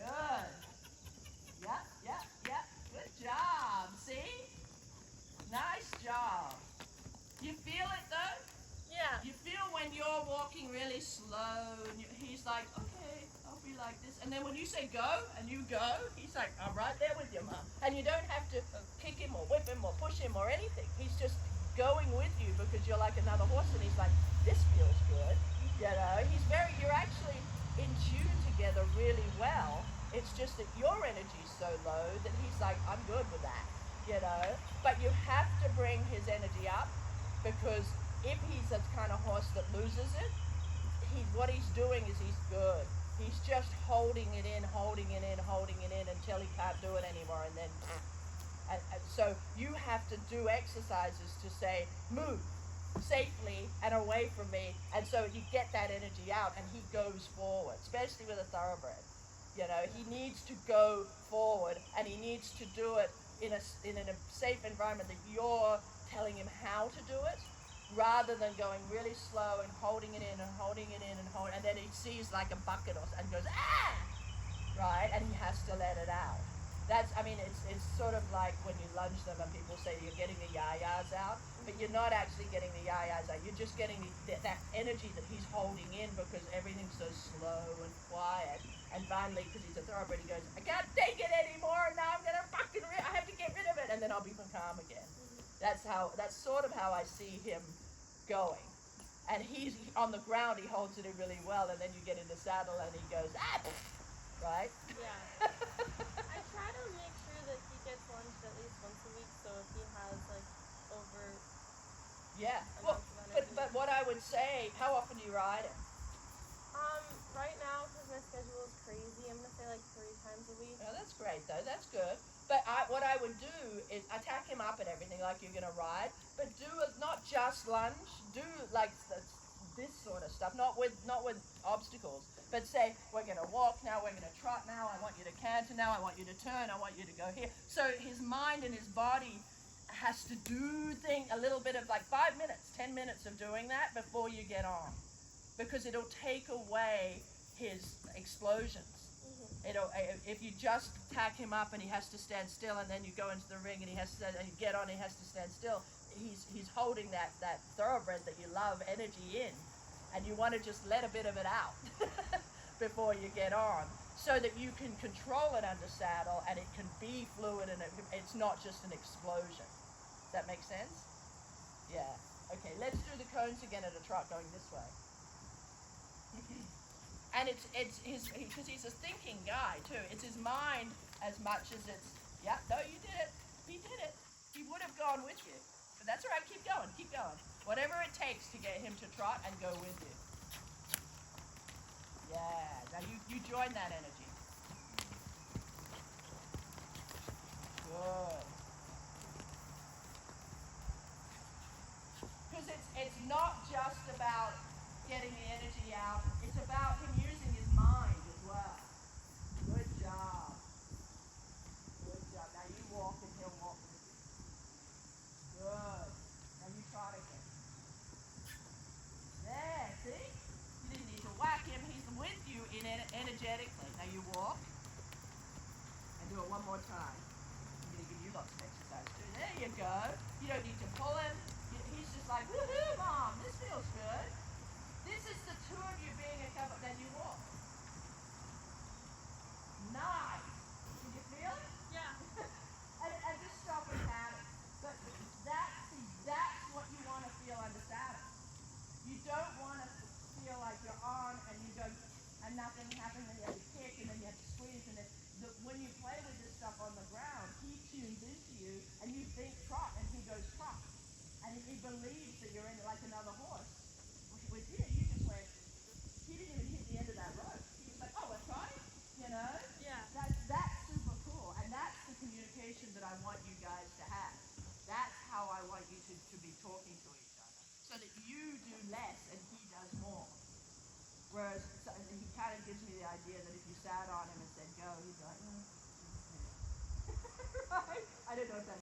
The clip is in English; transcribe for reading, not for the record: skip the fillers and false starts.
Good. Yep, yep, yep. Good job. See? Nice job. You feel it though? Yeah. You feel when you're walking really slow and he's like, okay, I'll be like this. And then when you say go and you go, he's like, I'm right there with you, Mum. And you don't have to kick him or whip him or push him or anything. He's just going with you because you're like another horse and he's like, this feels good. You know, you're actually in tune together really well. It's just that your energy's so low that he's like, I'm good with that, you know. But you have to bring his energy up because if he's a kind of horse that loses it, what he's doing is he's good. He's just holding it in, holding it in, holding it in until he can't do it anymore, and then. And so you have to do exercises to say, move safely and away from me, and so you get that energy out, and he goes forward, especially with a thoroughbred. You know, he needs to go forward, and he needs to do it in a safe environment that you're telling him how to do it, rather than going really slow and holding it in and holding it in and then he sees like a bucket and goes, ah! Right? And he has to let it out. It's sort of like when you lunge them and people say you're getting the yayas out, but you're not actually getting the yayas out. You're just getting that energy that he's holding in because everything's so slow and quiet. And finally, because he's a thoroughbred, he goes, I can't take it anymore. Now I'm gonna I have to get rid of it, and then I'll be calm again. That's sort of how I see him going. And he's on the ground, he holds it in really well, and then you get in the saddle and he goes, ah! Right? Yeah. I try to make sure that he gets lunged at least once a week, so if he has like over. Yeah. Well, but what I would say, how often do you ride him? Right now, because my schedule is crazy, I'm gonna say like 3 times a week. Oh, that's great though. That's good. But what I would do is attack him up and everything like you're gonna ride, but do it not just lunge. Do like this sort of stuff, not with obstacles, but say we're gonna walk now, we're gonna trot now. I want you to canter now. I want you to turn. I want you to go here. So his mind and his body has to do a little bit of like 5 minutes, 10 minutes of doing that before you get on, because it'll take away his explosions. If you just tack him up and he has to stand still, and then you go into the ring and he has to and you get on, and he has to stand still. He's holding that thoroughbred that you love energy in, and you want to just let a bit of it out before you get on, so that you can control it under saddle and it can be fluid and it's not just an explosion. Does that make sense? Yeah. Okay. Let's do the cones again at a trot, going this way. And it's because he's a thinking guy too. It's his mind as much as it's, yeah, no, you did it. He did it. He would have gone with you. But that's all right. Keep going. Keep going. Whatever it takes to get him to trot and go with you. Yeah. Now you join that energy. Good. Because it's not just about getting the energy out, it's about him using his mind as well. Good job. Good job. Now you walk and he'll walk with you. Good. Now you trot again. There, see? You didn't need to whack him, he's with you energetically. Now you walk and do it one more time. I'm going to give you lots of exercise too. There you go. You don't need to pull him. He's just like, woohoo, Mom, this feels good. This is the two of you being a couple. Then you walk. Nice. Can you feel it? Yeah. and just stop and pat it. But that's what you want to feel under saddle. You don't want to feel like you're on and you go and nothing happens, and you have to kick and then you have to squeeze, and then when you play with this stuff on the ground, he tunes into you and you think trot and he goes trot. And he believes that you're in it like another horse. With you, you just went, he didn't even hit the end of that rope. He was like, oh, we're trying, you know? Yeah. That's super cool. And that's the communication that I want you guys to have. That's how I want you to be talking to each other. So that you do less and he does more. Whereas he kind of gives me the idea that if you sat on him and said go, he'd be like, right? I don't know if that